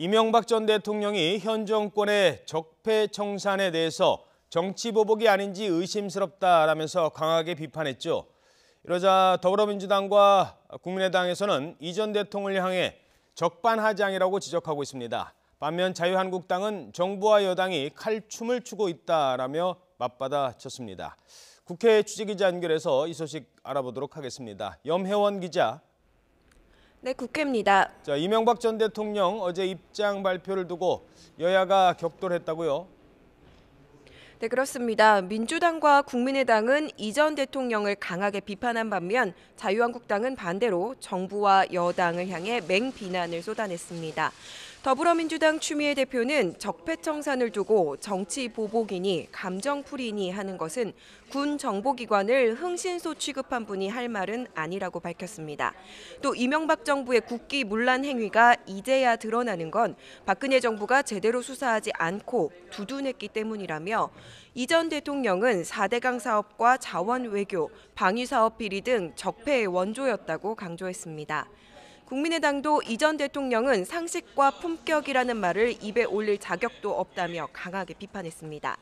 이명박 전 대통령이 현 정권의 적폐청산에 대해서 정치보복이 아닌지 의심스럽다라면서 강하게 비판했죠. 이러자 더불어민주당과 국민의당에서는 이 전 대통령을 향해 적반하장이라고 지적하고 있습니다. 반면 자유한국당은 정부와 여당이 칼춤을 추고 있다라며 맞받아쳤습니다. 국회 취재기자 연결해서 이 소식 알아보도록 하겠습니다. 염혜원 기자. 네, 국회입니다. 이명박 전 대통령 어제 입장 발표를 두고 여야가 격돌했다고요? 네, 그렇습니다. 민주당과 국민의당은 이 전 대통령을 강하게 비판한 반면 자유한국당은 반대로 정부와 여당을 향해 맹비난을 쏟아냈습니다. 더불어민주당 추미애 대표는 적폐청산을 두고 정치 보복이니 감정풀이니 하는 것은 군 정보기관을 흥신소 취급한 분이 할 말은 아니라고 밝혔습니다. 또 이명박 정부의 국기문란 행위가 이제야 드러나는 건 박근혜 정부가 제대로 수사하지 않고 두둔했기 때문이라며 이 전 대통령은 4대강 사업과 자원 외교, 방위사업 비리 등 적폐의 원조였다고 강조했습니다. 국민의당도 이 전 대통령은 상식과 품격이라는 말을 입에 올릴 자격도 없다며 강하게 비판했습니다.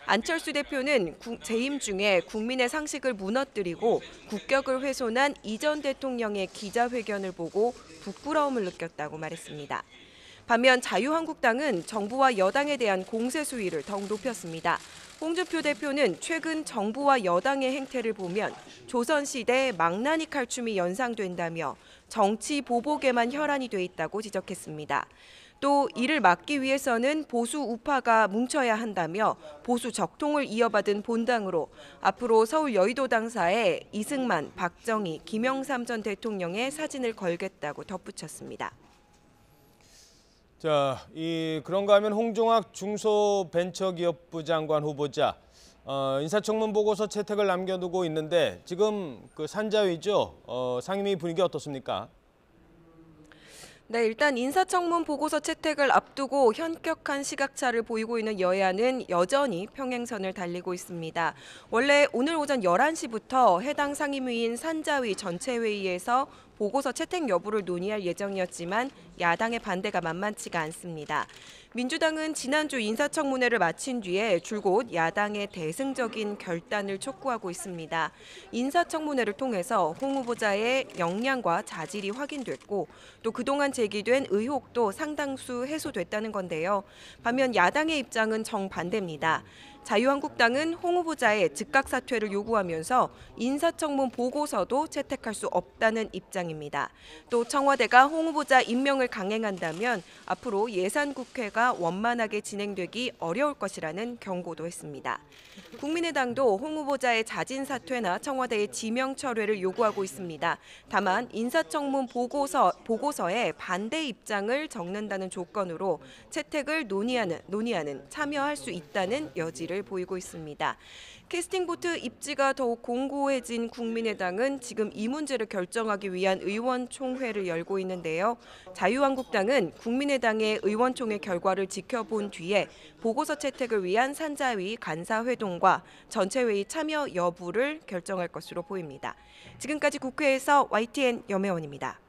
안철수 대표는 재임 중에 국민의 상식을 무너뜨리고 국격을 훼손한 이 전 대통령의 기자회견을 보고 부끄러움을 느꼈다고 말했습니다. 반면 자유한국당은 정부와 여당에 대한 공세 수위를 더욱 높였습니다. 홍준표 대표는 최근 정부와 여당의 행태를 보면 조선시대 망나니 칼춤이 연상된다며 정치 보복에만 혈안이 돼 있다고 지적했습니다. 또 이를 막기 위해서는 보수 우파가 뭉쳐야 한다며 보수 적통을 이어받은 본당으로 앞으로 서울 여의도당사에 이승만, 박정희, 김영삼 전 대통령의 사진을 걸겠다고 덧붙였습니다. 그런가 하면 홍종학 중소벤처기업부 장관 후보자 인사청문 보고서 채택을 남겨두고 있는데 지금 산자위죠. 상임위 분위기 어떻습니까? 네, 일단 인사청문 보고서 채택을 앞두고 현격한 시각차를 보이고 있는 여야는 여전히 평행선을 달리고 있습니다. 원래 오늘 오전 11시부터 해당 상임위인 산자위 전체회의에서 보고서 채택 여부를 논의할 예정이었지만 야당의 반대가 만만치가 않습니다. 민주당은 지난주 인사청문회를 마친 뒤에 줄곧 야당의 대승적인 결단을 촉구하고 있습니다. 인사청문회를 통해서 홍 후보자의 역량과 자질이 확인됐고 또 그동안 제기된 의혹도 상당수 해소됐다는 건데요. 반면 야당의 입장은 정반대입니다. 자유한국당은 홍 후보자의 즉각 사퇴를 요구하면서 인사청문 보고서도 채택할 수 없다는 입장입니다. 또 청와대가 홍 후보자 임명을 강행한다면 앞으로 예산국회가 원만하게 진행되기 어려울 것이라는 경고도 했습니다. 국민의당도 홍 후보자의 자진 사퇴나 청와대의 지명 철회를 요구하고 있습니다. 다만 인사청문 보고서에 반대 입장을 적는다는 조건으로 채택을 논의하는 참여할 수 있다는 여지를 보이고 있습니다. 캐스팅보트 입지가 더욱 공고해진 국민의당은 지금 이 문제를 결정하기 위한 의원총회를 열고 있는데요. 자유한국당은 국민의당의 의원총회 결과를 지켜본 뒤에 보고서 채택을 위한 산자위 간사회동과 전체회의 참여 여부를 결정할 것으로 보입니다. 지금까지 국회에서 YTN 염혜원입니다.